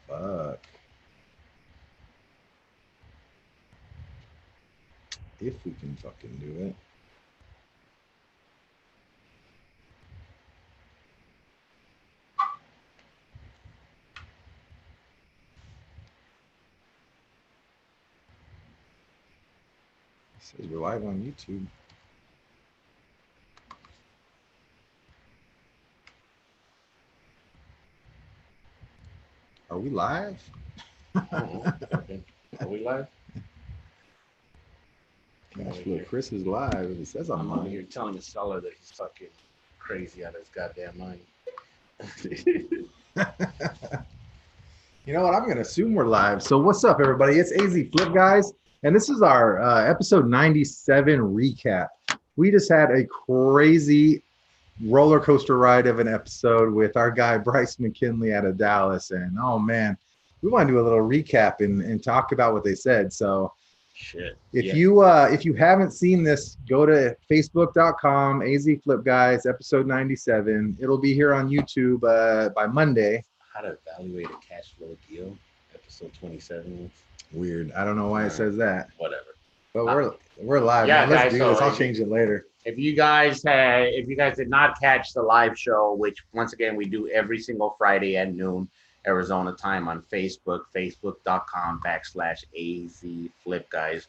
Fuck. If we can fucking do it. It says we're live on YouTube. Are we live? Okay. Are we live? Cashflow Chris is live. It says I'm I'm live. here telling the seller that he's fucking crazy out of his goddamn mind. You know what? I'm going to assume we're live. So, what's up, everybody? It's AZ Flip Guys, and this is our episode 97 recap. We just had a crazy roller coaster ride of an episode with our guy Bryce McKinley out of Dallas, and oh man, we want to do a little recap and talk about what they said. So, Shit. if you haven't seen this, go to facebook.com AZ Flip Guys episode 97. It'll be here on YouTube by Monday. How to evaluate a cash flow deal, episode 27. Weird. I don't know why it says that, Whatever. but we're live. Yeah, Man. Let's guys, do so this. I'll change it later. If you guys did not catch the live show, which once again we do every single Friday at noon Arizona time on Facebook, facebook.com/AZ Flip Guys,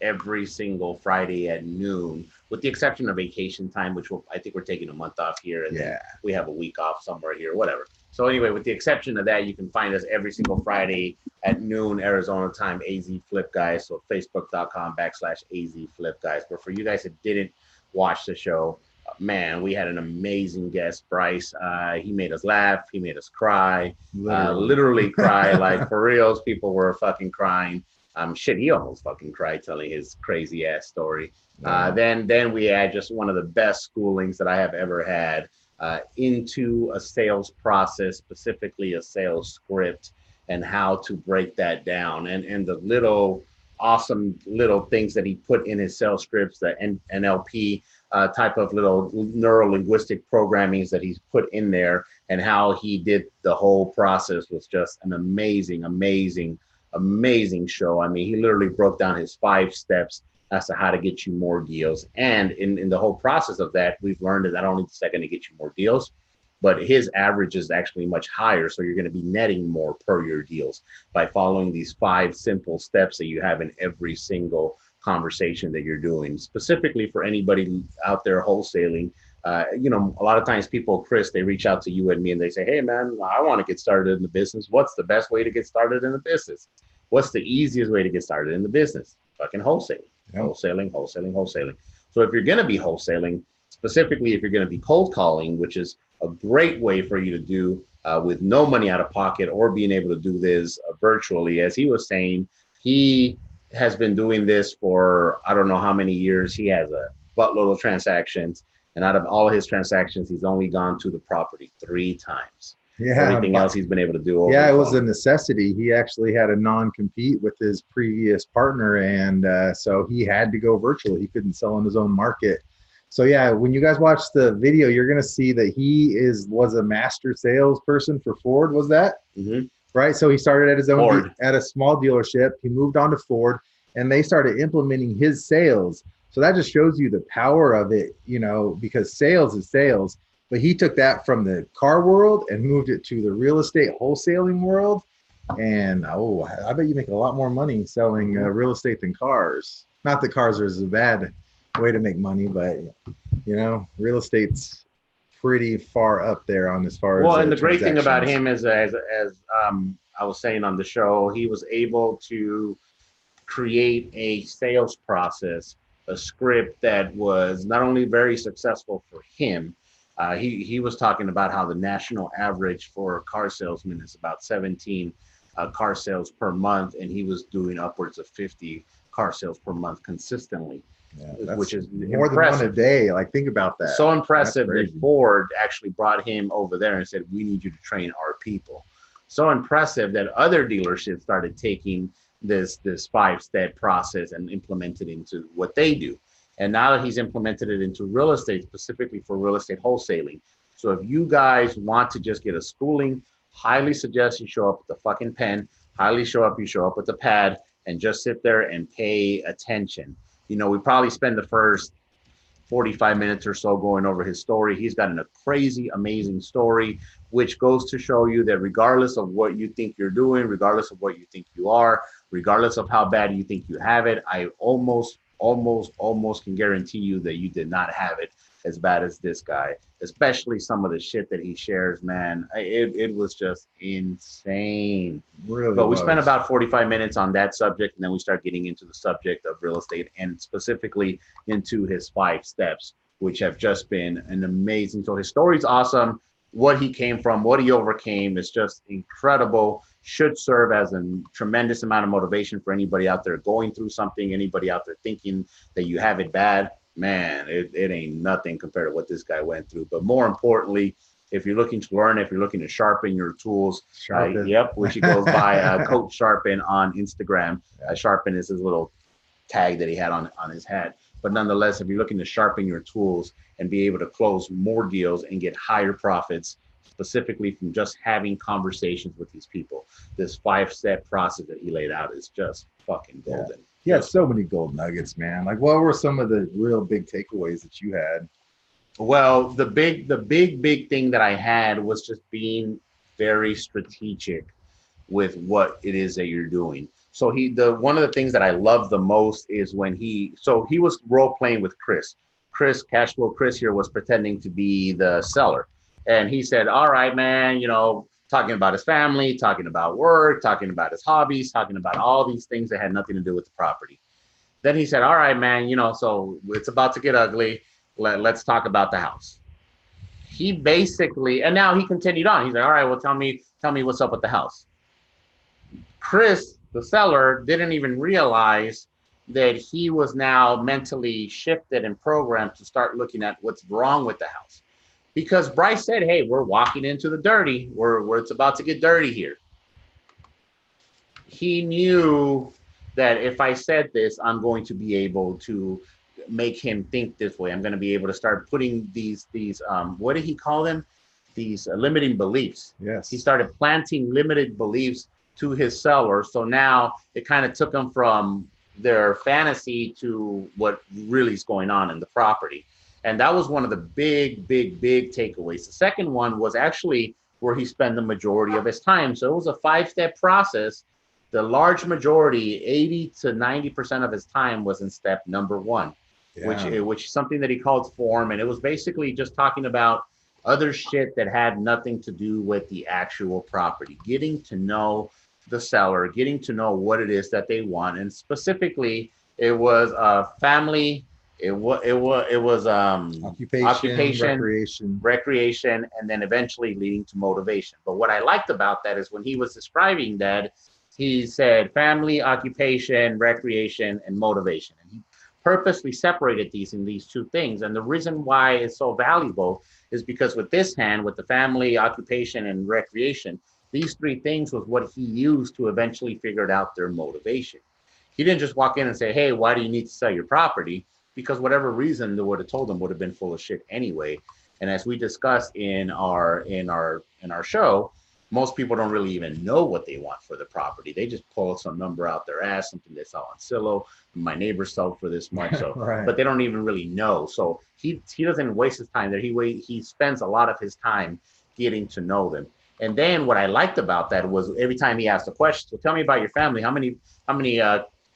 every single Friday at noon, with the exception of vacation time, which I think we're taking a month off here, and then we have a week off somewhere here, whatever. So anyway, with the exception of that, you can find us every single Friday at noon Arizona time, AZ Flip Guys. So facebook.com/AZ Flip Guys. But for you guys that didn't watch the show, man, we had an amazing guest, Bryce. He made us laugh. He made us cry, literally cry. Like for reals, people were fucking crying. Shit, he almost fucking cried telling his crazy ass story. Then we had just one of the best schoolings that I have ever had into a sales process, specifically a sales script, and how to break that down, and the little awesome little things that he put in his sales scripts, the NLP type of little neuro-linguistic programmings that he's put in there, and how he did the whole process was just an amazing show. I mean, he literally broke down his 5 steps as to how to get you more deals. And in the whole process of that, we've learned that not only is that going to get you more deals, but his average is actually much higher. So you're going to be netting more per your deals by following these 5 simple steps that you have in every single conversation that you're doing. Specifically for anybody out there wholesaling, a lot of times people, Chris, they reach out to you and me and they say, hey man, I want to get started in the business. What's the best way to get started in the business? What's the easiest way to get started in the business? Fucking wholesaling. Yep. Wholesaling. So if you're going to be wholesaling, specifically if you're going to be cold calling, which is a great way for you to do with no money out of pocket, or being able to do this virtually, as he was saying, he has been doing this for I don't know how many years. He has a buttload of transactions, and out of all his transactions, he's only gone to the property 3 times. Yeah. Everything else he's been able to do. Yeah, it was a necessity. He actually had a non-compete with his previous partner, and so he had to go virtual. He couldn't sell in his own market. So yeah, when you guys watch the video, you're going to see that he was a master salesperson for Ford. Was that right? So he started at his own at a small dealership. He moved on to Ford, and they started implementing his sales. So that just shows you the power of it, because sales is sales. But he took that from the car world and moved it to the real estate wholesaling world. And I bet you make a lot more money selling real estate than cars. Not that cars are a bad way to make money, but real estate's pretty far up there on as far as. Well, and the great thing about him is, as I was saying on the show, he was able to create a sales process, a script that was not only very successful for him. He was talking about how the national average for a car salesman is about 17 car sales per month, and he was doing upwards of 50 car sales per month consistently, which is more impressive. Than one a day. Like, think about that. So impressive that Ford actually brought him over there and said, we need you to train our people. So impressive that other dealerships started taking this 5-step process and implemented into what they do. And now that he's implemented it into real estate, specifically for real estate wholesaling. So if you guys want to just get a schooling highly suggest you show up with the fucking pen. Highly show up with the pad and just sit there and pay attention. You know, we probably spend the first 45 minutes or so going over his story. He's got a crazy, amazing story, which goes to show you that regardless of what you think you're doing, regardless of what you think you are, regardless of how bad you think you have it, I almost can guarantee you that you did not have it as bad as this guy, especially some of the shit that he shares, man. It was just insane. Really but we spent about 45 minutes on that subject, and then we start getting into the subject of real estate and specifically into his 5 steps, which have just been an amazing. So his story's awesome. What he came from, what he overcame is just incredible. Should serve as a tremendous amount of motivation for anybody out there going through something, anybody out there thinking that you have it bad. Man, it ain't nothing compared to what this guy went through. But more importantly, if you're looking to learn, if you're looking to sharpen your tools, which he goes by Coach Sharpen on Instagram. Sharpen is his little tag that he had on his hat. But nonetheless, if you're looking to sharpen your tools and be able to close more deals and get higher profits, specifically from just having conversations with these people, this 5-step process that he laid out is just fucking golden. He had so many gold nuggets, man. Like, what were some of the real big takeaways that you had? Well, the big thing that I had was just being very strategic with what it is that you're doing. So one of the things that I love the most is when he was role playing with Chris. Cashflow Chris here was pretending to be the seller. And he said, all right, man, talking about his family, talking about work, talking about his hobbies, talking about all these things that had nothing to do with the property. Then he said, all right, man, so it's about to get ugly. Let's talk about the house. He basically, and now he continued on. He's like, all right, well, tell me what's up with the house. Chris, the seller, didn't even realize that he was now mentally shifted and programmed to start looking at what's wrong with the house. Because Bryce said, hey, we're walking into the dirty. It's about to get dirty here. He knew that if I said this, I'm going to be able to make him think this way. I'm going to be able to start putting these what did he call them? These limiting beliefs. Yes. He started planting limited beliefs to his seller. So now it kind of took them from their fantasy to what really is going on in the property. And that was one of the big takeaways. The second one was actually where he spent the majority of his time. So it was a 5-step process. The large majority, 80 to 90% of his time was in step number 1, which is something that he called form. And it was basically just talking about other shit that had nothing to do with the actual property, getting to know the seller, getting to know what it is that they want. And specifically, it was family. It was occupation, recreation, and then eventually leading to motivation. But what I liked about that is when he was describing that, he said family, occupation, recreation, and motivation. And he purposely separated these 2 things. And the reason why it's so valuable is because with this hand, with the family, occupation, and recreation, these 3 things was what he used to eventually figure out their motivation. He didn't just walk in and say, hey, why do you need to sell your property? Because whatever reason they would have told him would have been full of shit anyway. And as we discussed in our show, most people don't really even know what they want for the property. They just pull some number out their ass, something they saw on Zillow. My neighbor sold for this much, so right. But they don't even really know. So he doesn't waste his time there. He spends a lot of his time getting to know them. And then what I liked about that was every time he asked a question, so tell me about your family. How many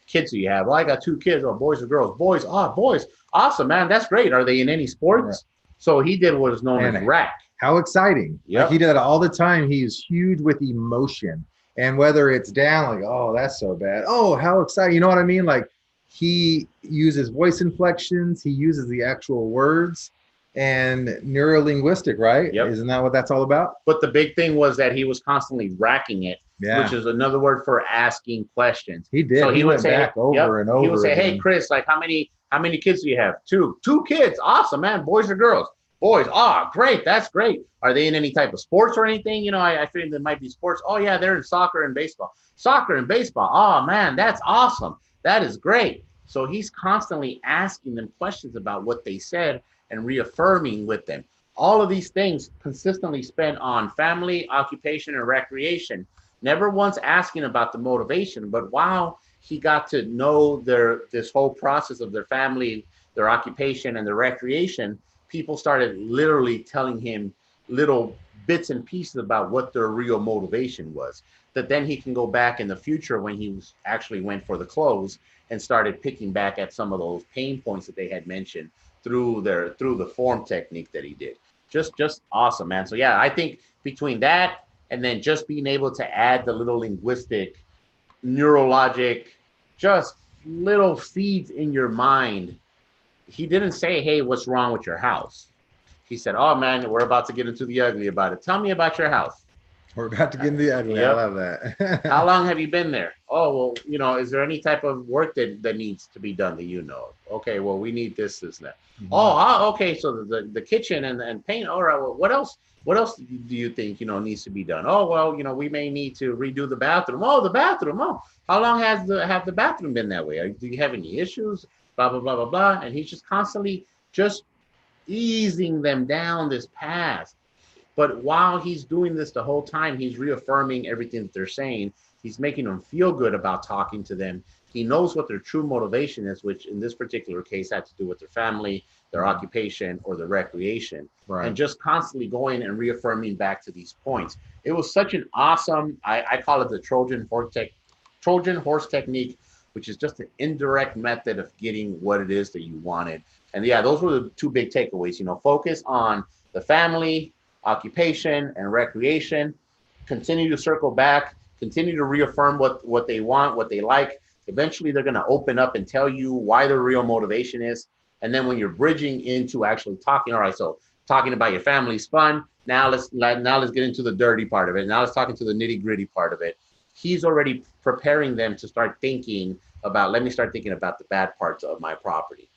kids do you have? Well, I got 2 kids. Oh, boys or girls? Boys. Oh, boys. Awesome, man. That's great. Are they in any sports? Right. So he did what is known as rack. How exciting. Yep. Like he did it all the time. He's huge with emotion. And whether it's down, like, oh, that's so bad. Oh, how exciting. You know what I mean? Like he uses voice inflections. He uses the actual words and neurolinguistic, right? Yep. Isn't that what that's all about? But the big thing was that he was constantly racking it, which is another word for asking questions. He did. So he would say back over and over. He would say, hey, Chris, like how many kids do you have? 2 kids. Awesome, man. Boys or girls? Boys. Oh, great. That's great. Are they in any type of sports or anything? I figured there might be sports. Oh, yeah, they're in soccer and baseball. Soccer and baseball. Oh, man, that's awesome. That is great. So he's constantly asking them questions about what they said and reaffirming with them. All of these things consistently spent on family, occupation, and recreation, never once asking about the motivation. But while he got to know this whole process of their family, their occupation, and their recreation, people started literally telling him little bits and pieces about what their real motivation was. That then he can go back in the future when he actually went for the close and started picking back at some of those pain points that they had mentioned through the form technique that he did. Just awesome, man. So yeah, I think between that and then just being able to add the little linguistic, neurologic, just little seeds in your mind. He didn't say, "Hey, what's wrong with your house?" He said, "Oh man, we're about to get into the ugly about it. Tell me about your house." We're about to get into the ugly. Yep. I love that. How long have you been there? Oh, well, is there any type of work that needs to be done that you know of? Okay, well, we need this, that. Mm-hmm. Okay. So the kitchen and paint. All right. Well, what else? What else do you think, needs to be done? Oh, well, we may need to redo the bathroom. Oh, the bathroom. Oh, how long have the bathroom been that way? Do you have any issues? Blah, blah, blah, blah, blah. And he's just constantly just easing them down this path. But while he's doing this the whole time, he's reaffirming everything that they're saying. He's making them feel good about talking to them. He knows what their true motivation is, which in this particular case had to do with their family, their occupation, or their recreation. Right. And just constantly going and reaffirming back to these points. It was such an awesome, I call it the Trojan horse technique, which is just an indirect method of getting what it is that you wanted. And yeah, those were the two big takeaways. Focus on the family, occupation, and recreation. Continue to circle back, continue to reaffirm what they want, what they like. Eventually they're going to open up and tell you why their real motivation is. And then when you're bridging into actually talking, all right, so talking about your family's fun. Now let's get into the dirty part of it. Now let's talk into the nitty gritty part of it. He's already preparing them to start thinking about, let me start thinking about the bad parts of my property.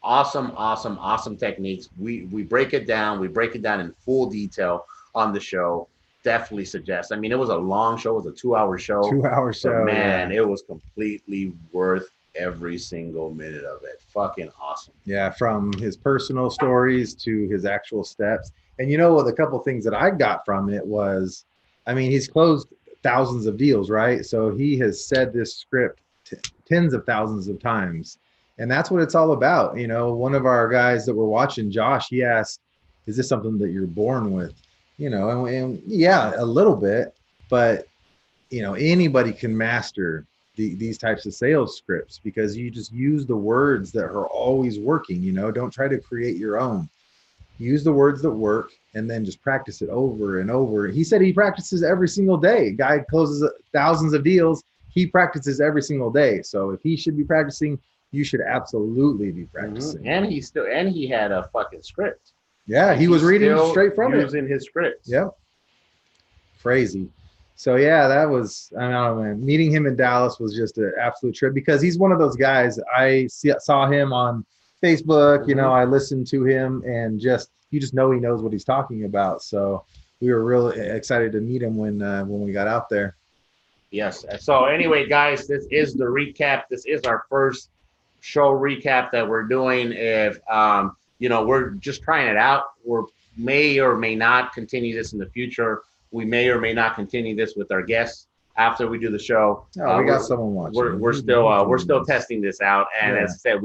Awesome techniques. We break it down. We break it down in full detail on the show. Definitely suggest. I mean, it was a long show. It was a 2-hour show. 2-hour show. Man, yeah. It was completely worth every single minute of it. Fucking awesome. Yeah, from his personal stories to his actual steps. And the couple things that I got from it was, I mean, he's closed thousands of deals, right? So he has said this script tens of thousands of times. And that's what it's all about. One of our guys that we're watching, Josh, he asked, is this something that you're born with? And yeah, a little bit, but anybody can master these types of sales scripts because you just use the words that are always working. Don't try to create your own. Use the words that work and then just practice it over and over. He said he practices every single day. Guy closes thousands of deals. He practices every single day. So if he should be practicing, you should absolutely be practicing. Mm-hmm. And he had a fucking script. Yeah, he was reading straight from it. Using his script. Yep. Crazy. So yeah, that was, I don't know, man. Meeting him in Dallas was just an absolute trip because he's one of those guys. I saw him on Facebook. Mm-hmm. I listened to him, and you just know he knows what he's talking about. So we were really excited to meet him when we got out there. Yes. So anyway, guys, this is the recap. This is our first show recap that we're doing. If we're just trying it out. We may or may not continue this in the future. We may or may not continue this with our guests after we do the show. Oh, we got someone watching. We're still testing this out, and as I said,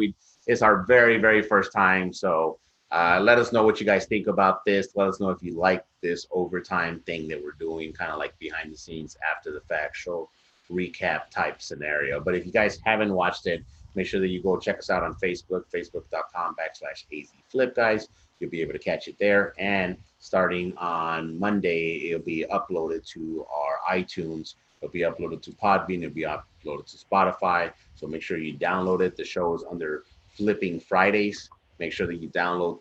it's our very, very first time. So let us know what you guys think about this. Let us know if you like this overtime thing that we're doing, kind of like behind the scenes, after the fact show recap type scenario. But if you guys haven't watched it, make sure that you go check us out on Facebook, facebook.com/AZFlip, guys. You'll be able to catch it there. And starting on Monday, it'll be uploaded to our iTunes. It'll be uploaded to Podbean. It'll be uploaded to Spotify. So make sure you download it. The show is under Flipping Fridays. Make sure that you download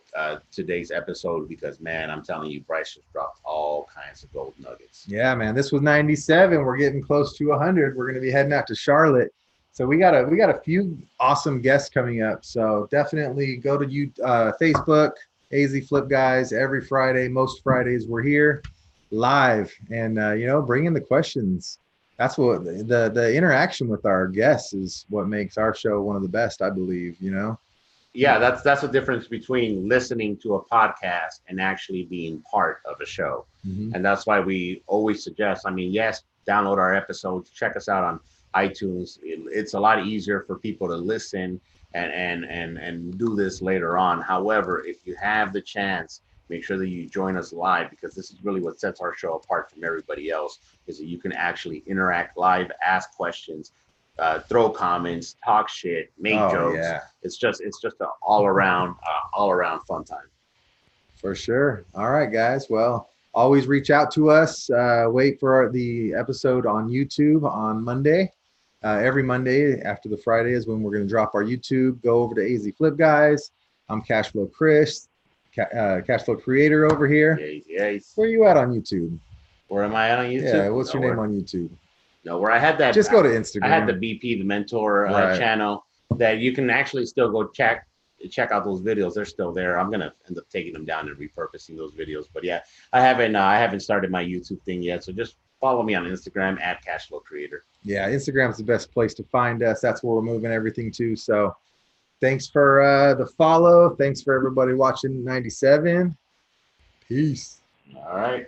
today's episode because, man, I'm telling you, Bryce just dropped all kinds of gold nuggets. Yeah, man. This was 97. We're getting close to 100. We're going to be heading out to Charlotte. So we got a few awesome guests coming up. So definitely go to Facebook, AZ Flip guys. Every Friday, most Fridays, we're here live, and bring in the questions. That's what the interaction with our guests is what makes our show one of the best, I believe. Yeah, that's the difference between listening to a podcast and actually being part of a show. Mm-hmm. And that's why we always suggest, I mean, yes, download our episodes, check us out on iTunes. It's a lot easier for people to listen and do this later on. However, if you have the chance, make sure that you join us live, because this is really what sets our show apart from everybody else, is that you can actually interact live, ask questions, throw comments, talk shit, make jokes. Yeah. It's just an all around fun time. For sure. All right, guys. Well, always reach out to us. Wait for the episode on YouTube on Monday. Every Monday after the Friday is when we're going to drop our YouTube. Go over to AZ Flip Guys. I'm Cashflow Chris, Cashflow Creator over here. Yes. Where are you at on YouTube? Where am I at on YouTube? Yeah, what's your name on YouTube? No, where I had that. Just go to Instagram. I had the BP, the mentor channel that you can actually still go check out those videos. They're still there. I'm gonna end up taking them down and repurposing those videos. But yeah, I haven't started my YouTube thing yet. So just follow me on Instagram at Cashflow Creator. Yeah, Instagram's the best place to find us. That's where we're moving everything to. So thanks for the follow. Thanks for everybody watching 97. Peace. All right.